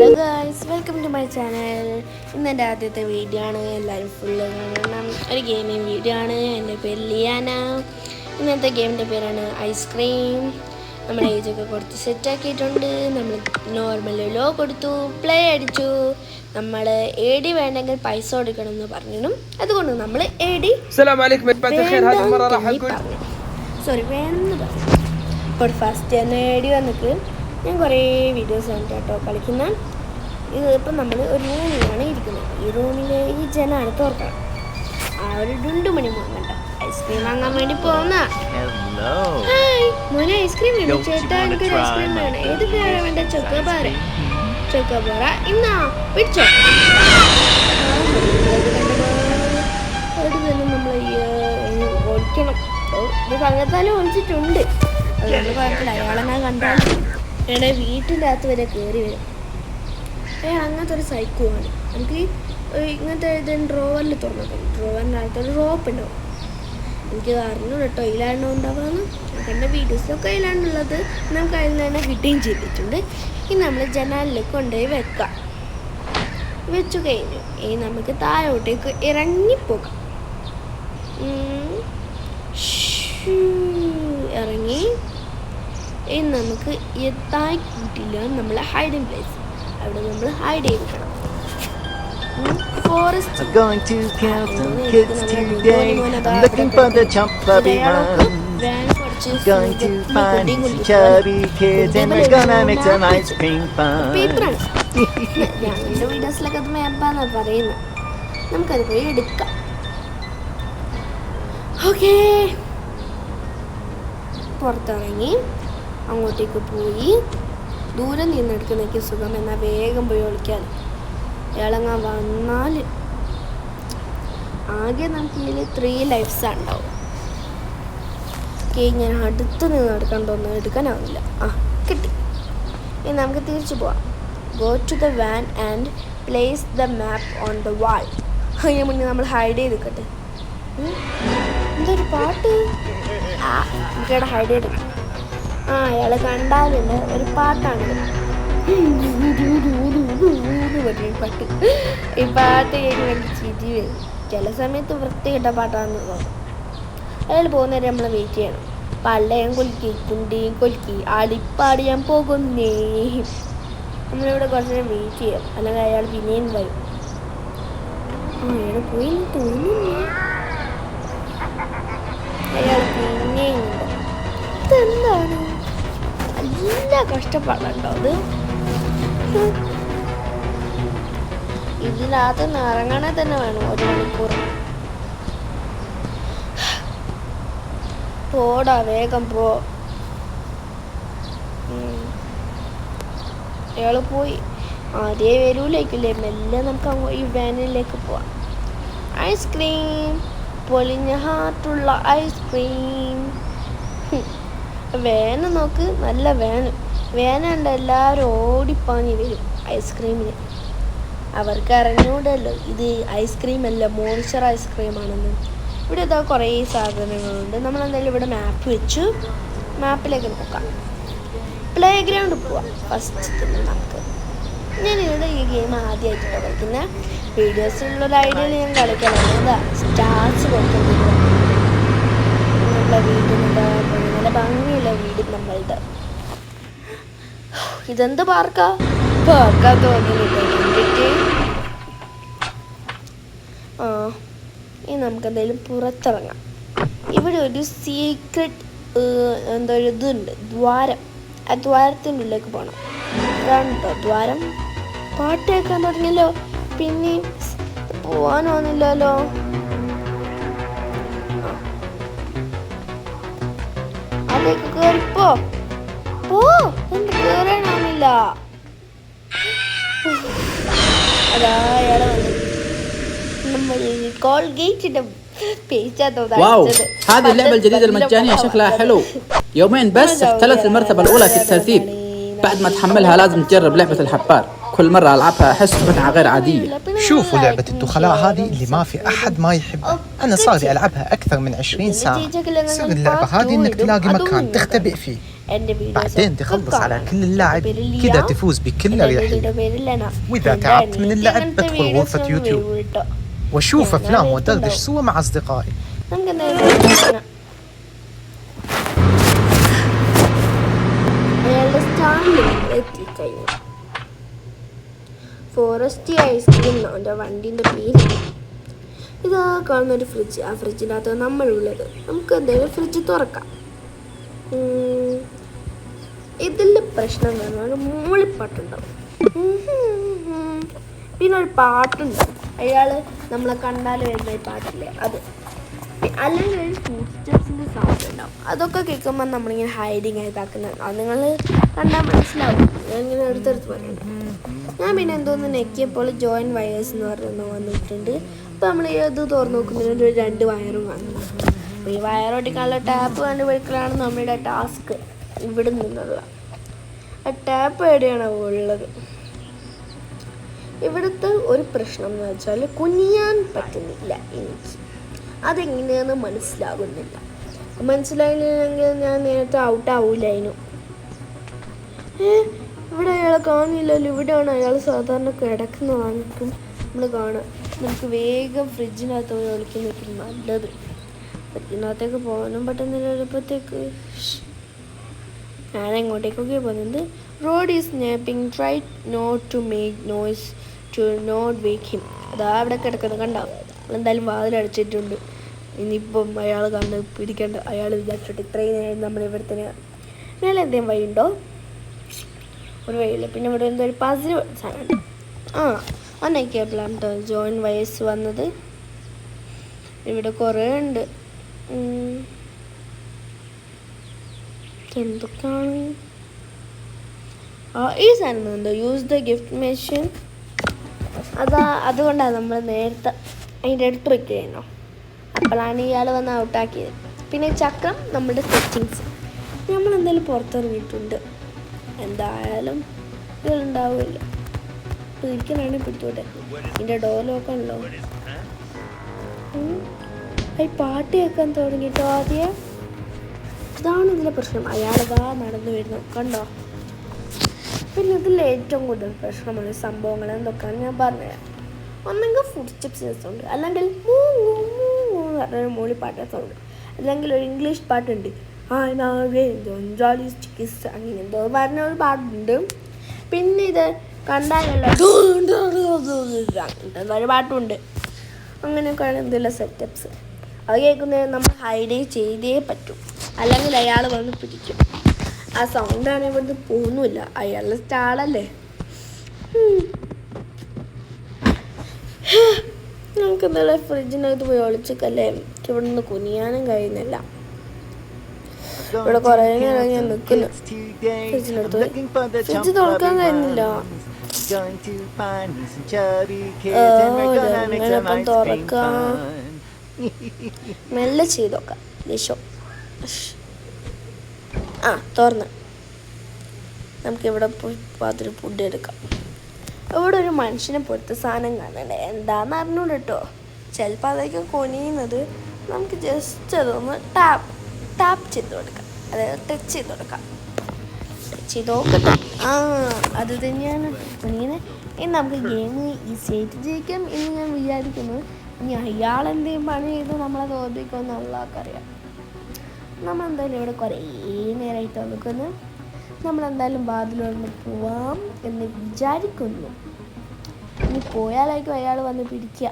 Hello guys, welcome to my channel. ഇന്നെൻ്റെ ആദ്യത്തെ video ആണ്. എല്ലാവരും ഫുള്ള് കാണണം. ഒരു ഗെയിമിങ് വീഡിയോ ആണ്. എൻ്റെ പേര് ലിയാന. ഇന്നത്തെ ഗെയിമിൻ്റെ പേരാണ് ഐസ്ക്രീം. നമ്മൾ ഏജൊക്കെ കൊടുത്ത് സെറ്റാക്കിയിട്ടുണ്ട്. നമ്മൾ നോർമൽ ലോ കൊടുത്തു, പ്ലേ അടിച്ചു. നമ്മൾ AD വേണമെങ്കിൽ പൈസ കൊടുക്കണം എന്ന് പറഞ്ഞു. അതുകൊണ്ട് നമ്മൾ AD സോറി വേണമെന്ന് പറഞ്ഞു. അപ്പോൾ ഫസ്റ്റ് തന്നെ AD വന്നിട്ട് ഞാൻ കുറേ വീഡിയോസ് കണ്ടു കേട്ടോ കളിക്കുന്ന. ഇതിപ്പോൾ നമ്മൾ ഒരു റൂമിലാണ് ഇരിക്കുന്നത്. ഈ റൂമിൽ ഈ ജനാണ് തുറക്കണം. ആ ഒരു ഡുണ്ടുമണി മോങ്ങണ്ട ഐസ്ക്രീം വാങ്ങാൻ വേണ്ടി പോകുന്ന. ഹായ് മോനെ, ഐസ്ക്രീം വേണം ചേട്ടാ, എനിക്കൊരു ഐസ്ക്രീം വേണം. ഏത് ഫ്ലേവർ വേണ്ട? ചോക്കോബാർ ഇന്നാ പിടിച്ചോ. അവിടെ തന്നെ നമ്മൾ ഒളിക്കണം. ഇത് കള്ളത്താലും ഒളിച്ചിട്ടുണ്ട്. അതുകൊണ്ട് കുഴപ്പമില്ല. അയാളെന്നാ കണ്ടാലും എന്നെ വീട്ടിൻ്റെ അകത്ത് വരെ കയറി വരും. അങ്ങനത്തെ ഒരു സൈക്കോ ആണ്. നമുക്ക് ഇങ്ങനത്തെ ഡ്രോവറിൽ തുറന്നു. ഡ്രോവറിൻ്റെ അകത്തൊരു റോപ്പ് ഉണ്ടാവും. എനിക്ക് അറിഞ്ഞു കേട്ടോ ഇതിലാണോ ഉണ്ടാവുകയെന്ന്. എൻ്റെ വീഡിയോസിലൊക്കെ അതിലാണുള്ളത്. നമുക്ക് അതിൽ തന്നെ കിട്ടുകയും ചെയ്തിട്ടുണ്ട്. ഇനി നമ്മൾ ജനാലിലേക്ക് കൊണ്ടുപോയി വെക്കാം. വെച്ചു കഴിഞ്ഞു ഇനി നമുക്ക് താഴോട്ടേക്ക് ഇറങ്ങിപ്പോകാം. ഇറങ്ങി ഇനി നമുക്ക് താഴെ കിട്ടില്ല. നമ്മൾ ഹൈഡിങ് പ്ലേസ്, അവിടെ നമ്മൾ ഹൈഡ് ചെയ്തിരിക്കണം. ഫോറസ്റ്റ് ഞങ്ങളുടെ വീഡിയോസിലൊക്കെ അത് മാപ്പാന്നാ പറയുന്നത്. നമുക്കത് പോയി എടുക്കാം. ഓക്കേ, പുറത്തിറങ്ങി അങ്ങോട്ടേക്ക് പോയി. ദൂരം നിന്നെടുക്കുന്നേക്ക് സുഖം. എന്നാൽ വേഗം പോയി ഒളിക്കാൻ. ഇളങ്ങാൻ വന്നാൽ ആകെ നമുക്ക് ഇതിൽ 3 ലൈഫ്സാണ് ഉണ്ടാവും. ഓക്കെ, ഞാൻ അടുത്ത് നിന്ന് എടുക്കാൻ തോന്നുന്നു. എടുക്കാനാവില്ല. കിട്ടി. ഇനി നമുക്ക് തിരിച്ചു പോവാം. Go to the van and place the map on the wall. അതിന് മുന്നേ നമ്മൾ ഹൈഡ് ചെയ്ത് നിൽക്കട്ടെ. എന്തൊരു പാട്ട്. നമുക്കിവിടെ ഹൈഡ് ചെയ്തെടുക്കാം. അയാൾ കണ്ടാലുണ്ട് ഒരു പാട്ടാണ്. പാട്ട് ഈ പാട്ട് കേൾക്കുമ്പോൾ ചിരി വരും. ചില സമയത്ത് വൃത്തികെട്ട പാട്ടാണെന്ന് തോന്നും. അയാൾ പോകുന്നവരെ നമ്മൾ വെയിറ്റ് ചെയ്യണം. പള്ളയം കൊലുക്കി കുണ്ടിയും കൊലുക്കി ആടിപ്പാടിയാൻ പോകുന്നേ. നമ്മളിവിടെ കുറച്ച് നേരം വെയിറ്റ് ചെയ്യാം. അല്ലെങ്കിൽ അയാൾ പിന്നെയും വരും. അയാൾ പോയി തോന്നുന്നു. അയാൾ പിന്നെയും ഉണ്ട്. ഇതെന്താണ് നല്ല കഷ്ടപ്പാടുണ്ടോ അത്. ഇതിനകത്ത് ഇറങ്ങണേ തന്നെ വേണം 1 മണിക്കൂർ. പോടാ, വേഗം പോ. അയാൾ പോയി. ആദ്യേ വരൂലേക്കില്ലേ. മെല്ലെ നമുക്ക് ഈ വാനിലേക്ക് പോവാം. ഐസ്ക്രീം, പൊളിഞ്ഞ ഹാർട്ടുള്ള ഐസ്ക്രീം. വേന നോക്ക്, നല്ല വേനുണ്ട്. എല്ലാവരും ഓടിപ്പാഞ്ഞ് വരും ഐസ്ക്രീമിന്. അവർക്ക് അറിഞ്ഞൂടല്ലോ ഇത് ഐസ്ക്രീം അല്ല, മോൺസ്റ്റർ ഐസ്ക്രീമാണെന്ന്. ഇവിടെ ഇതാ കുറേ സാധനങ്ങളുണ്ട്. നമ്മളെന്തായാലും ഇവിടെ മാപ്പ് വെച്ചു. മാപ്പിലേക്ക് നോക്കാം. പ്ലേ ഗ്രൗണ്ട് പോവാം ഫസ്റ്റ്. നമുക്ക് ഞാനിവിടെ ഈ ഗെയിം ആദ്യമായിട്ടാണ് കളിക്കുന്നത്. വീഡിയോസിലുള്ളൊരു ഐഡിയയിൽ ഞാൻ കളിക്കണം. എന്താ സ്റ്റാർസ് കൊടുക്കുന്നത്. നമ്മളെ വീടിൻ്റെ നല്ല ഭംഗിയുള്ള വീട് നമ്മളുടെ. ഇതെന്ത് പാർക്കാ തോന്നിയിട്ട്. ഇനി നമുക്ക് എന്തായാലും പുറത്തിറങ്ങാം. ഇവിടെ ഒരു സീക്രട്ട് എന്തോ ഒരു ഇതുണ്ട്, ദ്വാരം. ആ ദ്വാരത്തിൻ്റെ ഉള്ളിലേക്ക് പോകണം. ഇതാണ് കേട്ടോ ദ്വാരം. പാട്ട് കേൾക്കാൻ തുടങ്ങിയല്ലോ. പിന്നെ പോവാനോന്നില്ലല്ലോ. അതേക്ക് കയറിപ്പോ. എന്ത് കയറാനോന്നില്ല. അതാ അയാളെ വന്നു. നമ്മൾ കോൾഗേറ്റിന്റെ واو، هذه اللعبة الجديدة المجانية شكلها حلو. يومين بس احتلت المرتبة الأولى في الترتيب. بعد ما تحملها لازم تجرب لعبة الحبار. كل مرة ألعبها أحس بمتعة غير عادية. شوفوا لعبة الدخلاء هذه اللي ما في أحد ما يحبها. أنا صار لي ألعبها أكثر من 20 ساعة. سر اللعبة هذه إنك تلاقي مكان تختبئ فيه، بعدين تخلص على كل اللاعب، كذا تفوز بكل أريحية. وإذا تعبت من اللعب بدخل غرفة يوتيوب وأشوف أفلام ودردش سوا مع أصدقائي. എത്തിക്കഴിഞ്ഞു. ഫോറസ്റ്റ് ഐസ്ക്രീം എൻ്റെ വണ്ടീൻ്റെ പേര്. ഇതാ കാണുന്നൊരു ഫ്രിഡ്ജ്. ആ ഫ്രിഡ്ജിനകത്ത് നമ്മളുള്ളത്. നമുക്ക് എന്തായാലും ഫ്രിഡ്ജ് തുറക്കാം. ഇതിൽ പ്രശ്നം എന്ന് പറഞ്ഞാൽ ഒരു മൂളിപ്പാട്ടുണ്ടാവും, പിന്നെ ഒരു പാട്ടുണ്ടാവും. അയാൾ നമ്മളെ കണ്ടാൽ വരുന്ന ഒരു പാട്ടില്ലേ അത്, അല്ലെങ്കിൽ ഒരു ഫുഡ് സ്റ്റെപ്സിൻ്റെ സൗണ്ട് ഉണ്ടാവും. അതൊക്കെ കേൾക്കുമ്പോൾ നമ്മളിങ്ങനെ ഹൈഡിങ് ആയിട്ടാക്കുന്നത്. അത് നിങ്ങൾ കണ്ടാൽ മനസ്സിലാവും. ഞാനിങ്ങനെ എടുത്തെടുത്ത് പറയുന്നുണ്ട്. ഞാൻ പിന്നെ എന്തോന്ന് നെക്കിയപ്പോൾ ജോയിൻ വയേഴ്സ് എന്ന് പറഞ്ഞൊന്ന് വന്നിട്ടുണ്ട്. അപ്പോൾ നമ്മൾ ഇത് തുറന്ന് നോക്കുന്നതിന് 2 വയറും കാണുന്നു. അപ്പോൾ ഈ വയറൊട്ടിക്കാനുള്ള ടാപ്പ് കണ്ടുപിടിക്കലാണ് നമ്മുടെ ടാസ്ക്. ഇവിടെ നിന്നുള്ള ആ ടാപ്പ് എവിടെയാണോ ഉള്ളത്? ഇവിടുത്തെ ഒരു പ്രശ്നം എന്ന് വെച്ചാൽ കുനിയാൻ പറ്റുന്നില്ല എനിക്ക്. അതെങ്ങനെയാണെന്ന് മനസ്സിലാകുന്നില്ല. മനസ്സിലായില്ലെങ്കിൽ ഞാൻ നേരത്തെ ഔട്ടാവൂലായിരുന്നു. ഇവിടെ അയാളെ കാണില്ലല്ലോ. ഇവിടെയാണ് അയാൾ സാധാരണ കിടക്കുന്നതാണെങ്കിലും നമ്മൾ കാണാം. നമുക്ക് വേഗം ഫ്രിഡ്ജിനകത്ത് പോയി ഒളിക്കുന്നേക്കും നല്ലത്. ഫ്രിഡ്ജിനകത്തേക്ക് പോകാനും പറ്റുന്നില്ല. എളുപ്പത്തേക്ക് ഞാൻ എങ്ങോട്ടേക്കൊക്കെ പോകുന്നത്. Road is snapping, try not to make noise to not wake him. അതാ അവിടെ കിടക്കുന്നത് കണ്ടാവും. എന്തായാലും വാതിലടച്ചിട്ടുണ്ട്. ഇനിയിപ്പം അയാൾ കണ്ട് പിടിക്കേണ്ട. അയാൾ വിചാരിച്ചിട്ട് ഇത്രയും നേരം നമ്മൾ ഇവിടെ തന്നെ. മേലെ എന്തെങ്കിലും വഴിയുണ്ടോ? ഒരു വഴിയില്ല. പിന്നെ ഇവിടെ എന്തോ ഒരു പസിൽ സാധനമുണ്ട്. അന്നൊക്കെയാണ് ജോയിൻ വയസ്സ് വന്നത്. ഇവിടെ കുറേ ഉണ്ട്. എന്തൊക്കെയാണ് ഈ സാധനം എന്തോ യൂസ് ദ ഗിഫ്റ്റ് മെഷീൻ. അതുകൊണ്ടാണ് നമ്മൾ നേരത്തെ അതിൻ്റെ അടുത്ത് വയ്ക്കുകയാണോ. അപ്പോഴാണ് ഇയാൾ വന്ന് ഔട്ടാക്കിയത്. പിന്നെ ചക്രം നമ്മുടെ സെറ്റിങ്സ്. നമ്മളെന്തായാലും പുറത്തിറങ്ങിയിട്ടുണ്ട്. എന്തായാലും ഇതുണ്ടാവില്ല. പിടിക്കണാണെങ്കിൽ പിടിച്ചോട്ടെ. ഇതിൻ്റെ ഡോറിലൊക്കെ ഉണ്ടോ? ഈ പാട്ട് കേൾക്കാൻ തുടങ്ങിയിട്ടോ ആദ്യം. ഇതാണ് ഇതിൻ്റെ പ്രശ്നം. അയാളിതാ നടന്നു വരുന്നു കണ്ടോ. പിന്നെ ഇതിൽ ഏറ്റവും കൂടുതൽ പ്രശ്നമുള്ള സംഭവങ്ങൾ എന്തൊക്കെയാണ് ഞാൻ പറഞ്ഞുതരാം. ഒന്നെങ്കിൽ ഫുഡ് സ്റ്റെപ്സ് സൗണ്ട്, അല്ലെങ്കിൽ പറഞ്ഞൊരു മൂളിപ്പാട്ട് സൗണ്ട്, അല്ലെങ്കിൽ ഒരു ഇംഗ്ലീഷ് പാട്ടുണ്ട്. അങ്ങനെ എന്തോ പറഞ്ഞൊരു പാട്ടുണ്ട്. പിന്നെ ഇത് കണ്ടാലുള്ള ഒരു പാട്ടുണ്ട്. അങ്ങനെയൊക്കെയാണ് എന്തെല്ലാം സെറ്റപ്സ്. അത് കേൾക്കുന്നത് നമ്മൾ ഹൈഡ് ചെയ്തേ പറ്റും, അല്ലെങ്കിൽ അയാൾ വന്ന് പിടിക്കും. ആ സൗണ്ടാണ് ഇവിടുന്ന് പോകുന്നില്ല. അയാളുടെ സ്റ്റാളല്ലേ. നമുക്ക് എന്തായാലും ഫ്രിഡ്ജിനകത്ത് പോയി ഒളിച്ചേക്കല്ലേ. എനിക്ക് ഇവിടെ നിന്ന് കുനിയാനും കഴിയുന്നില്ല. ഇവിടെ കുറേ നേരം ഞാൻ നിൽക്കുന്നു. ഫ്രിഡ്ജിനടുത്ത് ഫ്രിഡ്ജ് തുറക്കാൻ കഴിയുന്നില്ല. എങ്ങനെപ്പം തുറക്കാം? മെല്ലെ ചെയ്തോക്കാം. ദേശോ തുറന്ന് നമുക്കിവിടെ പോയി പാത്രം ഫുഡ് എടുക്കാം. ഇവിടെ ഒരു മനുഷ്യനെ പൊടുത്ത സാധനം കാണണ്ടേ. എന്താണെന്ന് അറിഞ്ഞൂടെ കേട്ടോ. ചിലപ്പോൾ അതൊക്കെ കൊനിയുന്നത്. നമുക്ക് ജസ്റ്റ് അതൊന്ന് ടാപ്പ് ചെയ്ത് കൊടുക്കാം, അതായത് ടച്ച് ചെയ്ത് കൊടുക്കാം. ടച്ച് ചെയ്ത് നോക്കട്ടെ. അത് തന്നെയാണ് കൊനിയുന്നത്. ഇനി നമുക്ക് ഗെയിം ഈസി ആയിട്ട് ജയിക്കാം എന്ന് ഞാൻ വിചാരിക്കുന്നു. ഇനി അയാളെന്തെങ്കിലും പണി ചെയ്ത് നമ്മളെ തോൽപ്പിക്കുമെന്ന് അള്ളാഹ്ക്കറിയാം. നമ്മളെന്തായാലും ഇവിടെ കുറേ നേരമായിട്ട് നിൽക്കുന്നു. നമ്മളെന്തായാലും വാതിലൊന്ന് പോവാം എന്ന് വിചാരിക്കുന്നു. ഇനി പോയാലായിരിക്കും അയാൾ വന്ന് പിടിക്കുക.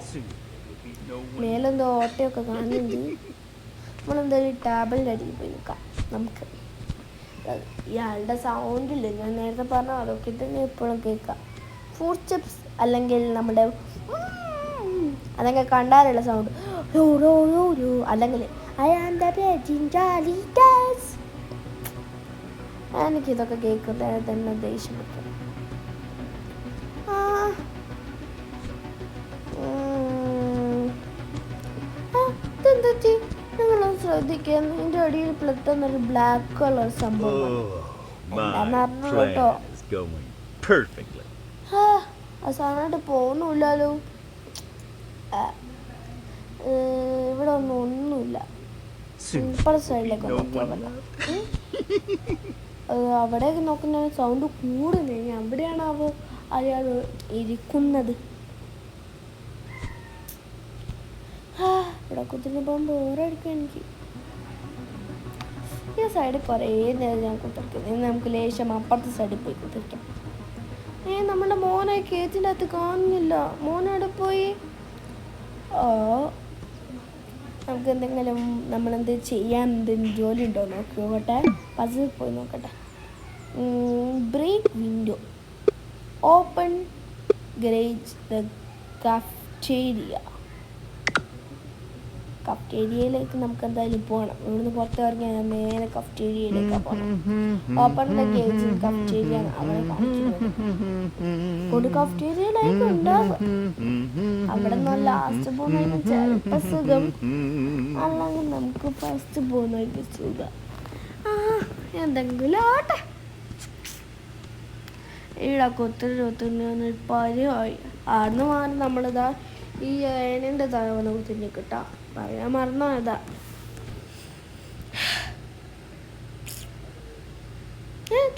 മേലെന്തോ ഓട്ടയൊക്കെ കാണുന്നുണ്ട്. നമ്മളെന്തായാലും ടേബിളിൻ്റെ അടിയിൽ പോയി നിൽക്കാം. നമുക്ക് ഇയാളുടെ സൗണ്ടില്ല, ഞാൻ നേരത്തെ പറഞ്ഞ അതൊക്കെ തന്നെ എപ്പോഴും കേൾക്കാം. ഫുഡ് സ്റ്റെപ്സ് അല്ലെങ്കിൽ നമ്മുടെ അതൊക്കെ കണ്ടാലുള്ള സൗണ്ട്, അല്ലെങ്കിൽ എനിക്കിതൊക്കെ കേൾക്കുന്നത് തന്നെ ദേഷ്യം പറ്റും. ഇതെന്താ നിങ്ങളൊന്ന് ശ്രദ്ധിക്കുക. ഇതിൻ്റെ അടിയിൽ പെട്ടെന്നൊരു ബ്ലാക്ക് കളർ സംഭവം എന്താണെന്ന് അറിഞ്ഞു കേട്ടോ. അവസാനമായിട്ട് പോകുന്നില്ലല്ലോ. ഇവിടെ ഒന്നുമില്ല. ഇപ്പുറത്തെ സൈഡിലേക്ക് നോക്കിയാൽ അവിടേക്ക് നോക്കുന്ന സൗണ്ട് കൂടുന്നേ. അവിടെയാണ് അയാൾ ഇരിക്കുന്നത്. ഇവിടെ കുത്തിരി പോകുമ്പോൾ ബോറടിക്കും എനിക്ക്. ഈ സൈഡിൽ കുറേ നേരം ഞാൻ കുത്തിരിക്കുന്നത്. നമുക്ക് ലേശം അപ്പുറത്തെ സൈഡിൽ പോയി കുത്തിരിക്കാം. നമ്മുടെ മോനെ കേറ്റിൻ്റെ അകത്ത് കാണുന്നില്ല. മോനവിടെ പോയി. നമുക്ക് എന്തെങ്കിലും നമ്മളെന്ത് ചെയ്യാൻ എന്തെങ്കിലും ജോലി ഉണ്ടോ നോക്കിയോട്ടെ. പസിൽ പോയി നോക്കട്ടെ. Break window, open garage the കഫ്റ്റേരിയയിലേക്ക് നമുക്ക് എന്തായാലും പോകണം. ഇവിടുന്ന് പുറത്ത് ഇറങ്ങിയാൽ ഞാൻ നേരെ കഫ്റ്റേരിയയിലേക്കാണ് പോകണം. ഓപ്പൺ ദ ഗേജ് കഫ്റ്റേരിയ അവിടെ കാണിക്കുന്നത്. ഒരു കഫ്റ്റേരിയയിലേക്ക് ഉണ്ടാവുക. അവിടെ നിന്ന് ലാസ്റ്റ് പോകുന്നതിന് ചിലപ്പോൾ സുഖം, അല്ലെങ്കിൽ നമുക്ക് ഫസ്റ്റ് പോകുന്നതിന് സുഖം. എന്തെങ്കിലും ആട്ടെ. ഇവിടെ ഒത്തിരി പരിപാടി. ആടുന്ന് മാറി നമ്മളിതാ ഈ ഏനൻ്റെ തലവണ കുത്തിരി കിട്ടാം. പറയാൻ മറന്നോ ഇതാ.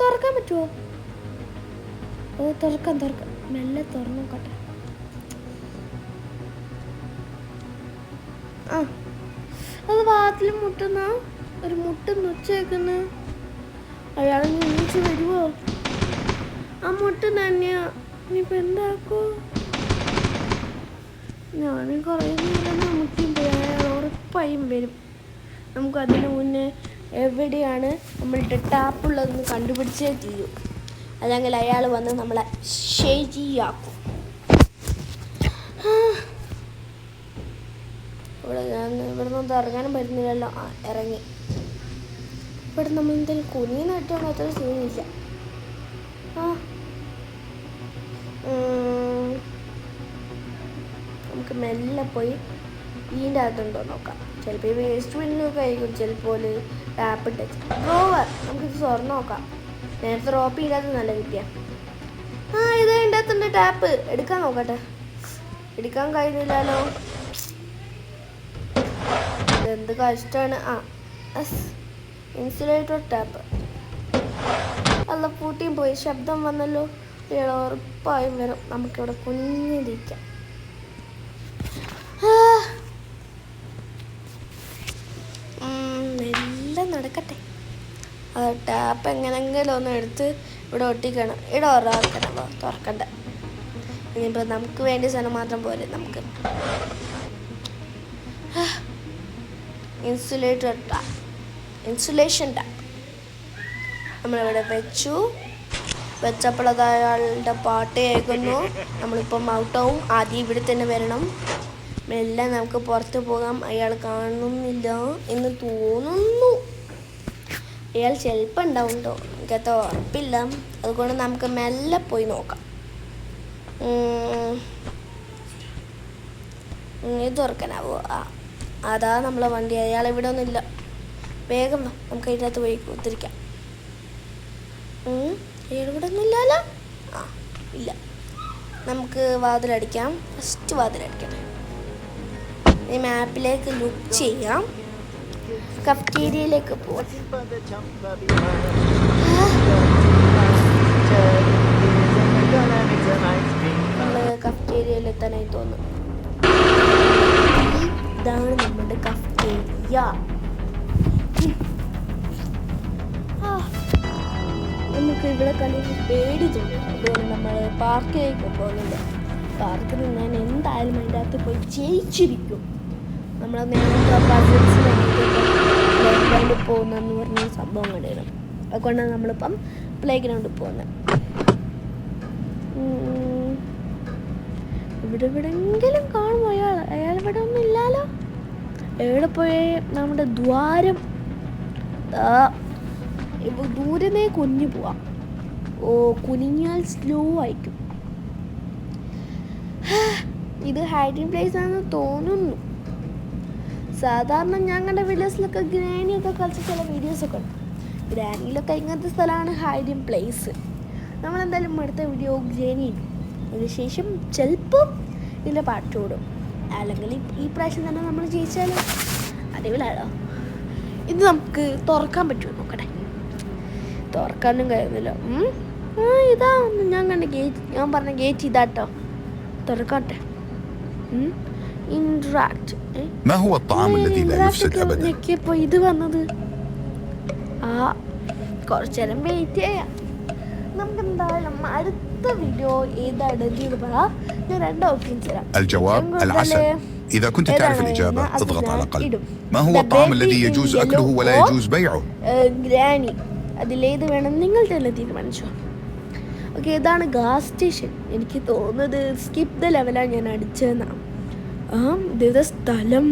തുറക്കാൻ പറ്റുമോ? തുറക്കാം. മെല്ലെ തുറന്നോക്കട്ടെ. അത് വാതിൽ മുട്ടുന്ന ഒരു മുട്ടെന്ന് ഉച്ചേക്കുന്ന അയാൾ നീച്ച് വരുമോ? ആ മുട്ട് തന്നെയാ. ഇനിയിപ്പോൾ എന്താക്കോ? ഞാൻ കുറേ നേരം മുട്ടിയും പോയി. അയാൾ ഉറപ്പായും വരും. നമുക്കതിന് മുന്നേ എവിടെയാണ് നമ്മളുടെ ടാപ്പുള്ളതെന്ന് കണ്ടുപിടിച്ചേ തീരൂ. അല്ലെങ്കിൽ അയാൾ വന്ന് നമ്മളെ ശരിയാക്കും. ഇവിടെ നിന്ന് ഇറങ്ങാനും പറ്റുന്നില്ലല്ലോ. ഇറങ്ങി. ഇവിടെ നമ്മൾ എന്തെങ്കിലും കുനിയെ നട്ടാണോ? അത്ര സീനില്ല. നമുക്ക് മെല്ലെ പോയി ഇതിൻ്റെ അകത്തുണ്ടോ നോക്കാം. ചിലപ്പോൾ ഈ വേസ്റ്റ് ബിന്നൊക്കെ ആയിരിക്കും. ചിലപ്പോൾ ടാപ്പ് ടച്ച് ഡ്രോവർ. നമുക്കിത് തുറന്ന് നോക്കാം. നേരത്തെ റോപ്പ് ഇല്ലാത്ത നല്ല കിട്ടിയ. ഇത് ഇതിൻ്റെ അകത്തുണ്ട് ടാപ്പ്. എടുക്കാൻ നോക്കട്ടെ. എടുക്കാൻ കഴിയുന്നില്ലല്ലോ. ഇതെന്ത് കഷ്ടമാണ്. Insulator tap. അല്ല പൂട്ടിയും പോയി. ശബ്ദം വന്നല്ലോ. ഇയാൾ ഉറപ്പായും വരും. നമുക്കിവിടെ കുഞ്ഞിരിക്കാം. എല്ലാം നടക്കട്ടെ. ടാപ്പ് എങ്ങനെങ്കിലും ഒന്ന് എടുത്ത് ഇവിടെ ഒട്ടിക്കണം. ഇവിടെ ഒരാൾക്കണം. തുറക്കണ്ട. ഇനിയിപ്പോൾ നമുക്ക് വേണ്ടിയ സാധനം മാത്രം പോലെ നമുക്ക് ഇൻസുലേഷൻ ടാപ്പ് നമ്മളിവിടെ വെച്ചപ്പോൾ അത് അയാളുടെ പാട്ട് കേൾക്കുന്നു. നമ്മളിപ്പം ഔട്ടാവും. ആദ്യം ഇവിടെ തന്നെ വരണം. മെല്ലെ നമുക്ക് പുറത്ത് പോകാം. അയാൾ കാണുന്നില്ല എന്ന് തോന്നുന്നു. അയാൾ ചിലപ്പോൾ ഉണ്ടാവും കേട്ടോ. എനിക്കത്ര ഉറപ്പില്ല. അതുകൊണ്ട് നമുക്ക് മെല്ലെ പോയി നോക്കാം. ഇത് തുറക്കാനാവോ? അതാ നമ്മളെ വണ്ടി. അയാൾ ഇവിടെ ഒന്നുമില്ല. വേഗം നമുക്ക് അതിൻ്റെ അകത്ത് പോയി കുത്തിരിക്കാം. അയാൾ ഇവിടെ ഒന്നുമില്ലല്ലോ. ഇല്ല. നമുക്ക് വാതിലടിക്കാം. ഫസ്റ്റ് വാതിലടിക്കണം. ഈ മാപ്പിലേക്ക് ലുക്ക് ചെയ്യാം. കഫ്റ്റീരിയയിലേക്ക് പോവാം. നമ്മൾ കഫ്റ്റീരിയയിലെത്താനായി തോന്നുന്നു. ഇതാണ് നമ്മുടെ കഫ്റ്റീരിയ. നമുക്ക് ഇവിടെ കണ്ടിട്ട് പേടി തോന്നും. അതുകൊണ്ട് നമ്മൾ പാർക്കിലേക്ക് പോകുന്നുണ്ട്. പാർക്കിൽ ഞാൻ എന്തായാലും അതിൻ്റെ അകത്ത് പോയി ജയിച്ചിരിക്കും. നമ്മൾ നേരത്തെ കസിൻസിനായിട്ട് പ്ലേ ഗ്രൗണ്ടിൽ പോകുന്നതെന്ന് പറഞ്ഞൊരു സംഭവം കണ്ടിരുന്നു. അതുകൊണ്ടാണ് നമ്മളിപ്പം പ്ലേ ഗ്രൗണ്ടിൽ പോകുന്നത്. ഇവിടെ എവിടെയെങ്കിലും കാണുമോ അയാൾ ഇവിടെ ഒന്നും ഇല്ലല്ലോ. എവിടെ പോയേ? നമ്മുടെ ദ്വാരം ദൂരന്നേ കുഞ്ഞു പോവാം. കുനിഞ്ഞാൽ സ്ലോ ആയിരിക്കും. ഇത് ഹൈഡിങ് പ്ലേസ് ആണെന്ന് തോന്നുന്നു. സാധാരണ ഞങ്ങളുടെ വില്ലേജിലൊക്കെ ഗ്രാനിയൊക്കെ കളിച്ച ചില വീഡിയോസൊക്കെ ഉണ്ട്. ഗ്രാനിയിലൊക്കെ ഇങ്ങനത്തെ സ്ഥലമാണ് ഹൈഡിങ് പ്ലേസ്. നമ്മളെന്തായാലും അടുത്ത വീഡിയോ ഗ്രാനി അതിനുശേഷം ചിലപ്പം ഇതിൻ്റെ പാട്ട് ഓടും. അല്ലെങ്കിൽ ഈ പ്രാവശ്യം തന്നെ നമ്മൾ ജയിച്ചാലോ, അടിപൊളിയാണോ. ഇത് നമുക്ക് തുറക്കാൻ പറ്റുമോ നോക്കട്ടെ. തുറക്കാനും കഴിയുന്നില്ല. ഇതാ ഞാൻ കണ്ട ഗേറ്റ്, ഞാൻ പറഞ്ഞ ഗേറ്റ് ഇതാട്ടോ. തുറക്കാട്ടെ. ഇൻട്രാക്ട് ഞെക്കിയപ്പോൾ ഇത് വന്നത്. കുറച്ചു നേരം വെയിറ്റ് ചെയ്യാം. നമുക്ക് എന്തായാലും അടുത്ത വീഡിയോ ഏതാണെന്ന് പറ. ഞാൻ 2 ഓപ്ഷൻസ് തരാം. الجواب العسل. إذا كنت تعرف الإجابة اضغط على قلب. ما هو الطعام الذي يجوز أكله ولا يجوز بيعه؟ ഗ്രാനി. അതിലേത് വേണം നിങ്ങൾ തന്നെ തീരുമാനിച്ചോ. ഓക്കെ, ഇതാണ് ഗ്യാസ് സ്റ്റേഷൻ. എനിക്ക് തോന്നുന്നത് സ്കിപ്പ് ദ ലെവലാണ് ഞാൻ അടിച്ചതെന്നാണ്. ഇതേ സ്ഥലം.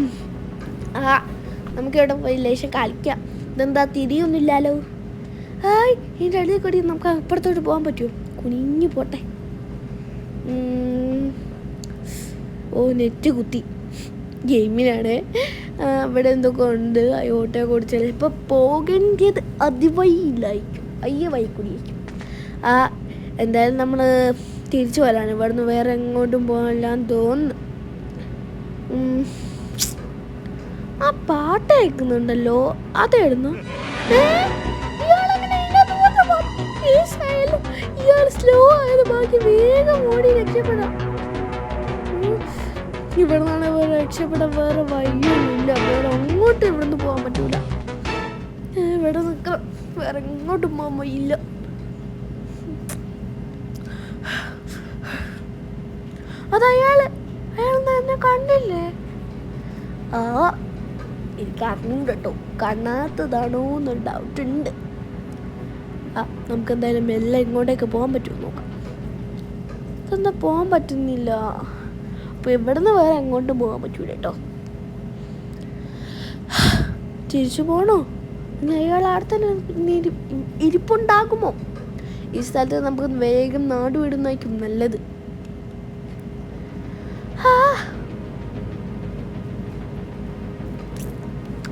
നമുക്കിവിടെ പോയി ലേശം കളിക്കാം. ഇതെന്താ തിരിയൊന്നുമില്ലല്ലോ. ഇതിൻ്റെ അടുത്ത് കൂടി നമുക്ക് അപ്പുറത്തോട്ട് പോകാൻ പറ്റുമോ? കുനിഞ്ഞു പോട്ടെ. നെറ്റ് കുത്തി ഗെയിമിനാണ്. അവിടെ എന്തൊക്കെ ഉണ്ട്. ഓട്ടോ കുടിച്ചാൽ ഇപ്പോൾ പോകേണ്ടത് അതിവഴിയില്ലായിരിക്കും, വഴി കൂടിയായിരിക്കും. എന്തായാലും നമ്മൾ തിരിച്ചു വരാണ്. ഇവിടുന്ന് വേറെ എങ്ങോട്ടും പോകാനില്ലാന്ന് തോന്നുന്നു. ആ പാട്ട് കേൾക്കുന്നുണ്ടല്ലോ, അതായിരുന്നു. ഇയാൾ സ്ലോ ആയത് ബാക്കി വേഗം ഓടി രക്ഷപ്പെടാം. ഇവിടെ നിന്നാണ് വേറെ രക്ഷപ്പെടാൻ വേറെ വഴിയൊന്നുമില്ല. വേറെ അങ്ങോട്ടും ഇവിടുന്ന് പോകാൻ പറ്റൂല. ഇവിടെ നിൽക്കണം, വേറെ എങ്ങോട്ടും പോകാൻ വഴിയില്ല. അയാളെന്താ എന്നെ കണ്ടില്ലേ? എനിക്ക് അറിഞ്ഞൂണ്ട് കേട്ടോ, കാണാത്തതാണോ എന്നൊരു ഡൗട്ടുണ്ട്. നമുക്ക് എന്തായാലും മെല്ലെ ഇങ്ങോട്ടേക്ക് പോകാൻ പറ്റുമോ നോക്കാം. ഇതെന്താ പോകാൻ പറ്റുന്നില്ല. അപ്പോൾ ഇവിടുന്ന് വേറെ എങ്ങോട്ടും പോകാൻ പറ്റൂല കേട്ടോ. തിരിച്ചു പോകണോ? ഇനി അയാൾ അവിടെ തന്നെ ഇരിപ്പുണ്ടാകുമോ? ഈ സ്ഥലത്ത് നമുക്ക് വേഗം നാട് വിടുന്നതായിരിക്കും നല്ലത്.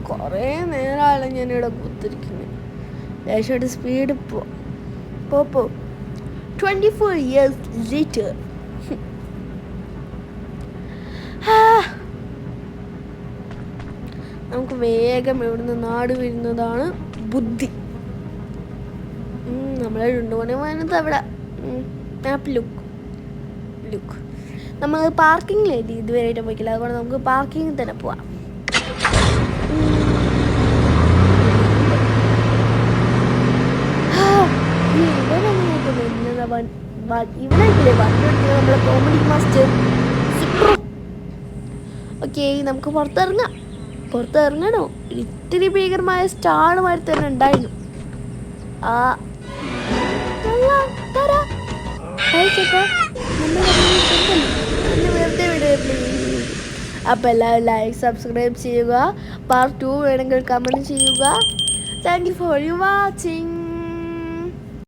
കുറേ നേരമാണ് ഞാനിവിടെ കുത്തിരിക്കുന്നത്. ലേശമായിട്ട് സ്പീഡ് പോ 24 years later. നമുക്ക് വേഗം ഇവിടുന്ന് നാട് വരുന്നതാണ് ബുദ്ധി. നമ്മളെ 2 മണി വന്നത് അവിടെ ആപ്പ് ലുക്ക് നമ്മൾ പാർക്കിങ്ങിലെത്തി. ഇതുവരെയായിട്ട് പോയിക്കില്ല, അതുകൊണ്ട് നമുക്ക് പാർക്കിങ്ങിൽ തന്നെ പോവാം. ഇവിടെ നമ്മളെ കോമഡി മാസ്റ്റർ. ഓക്കെ, നമുക്ക് പുറത്തിറങ്ങണോ? ഇത്തിരി ഭീകരമായ സ്റ്റാളുമായിട്ട് തന്നെ ഉണ്ടായിരുന്നു. വെറുതെ വിടുക പ്ലീസ്. അപ്പോൾ എല്ലാവരും ലൈക്ക് സബ്സ്ക്രൈബ് ചെയ്യുക. പാർട്ട് 2 വേണമെങ്കിൽ കമൻറ്റ് ചെയ്യുക. Thank you for watching.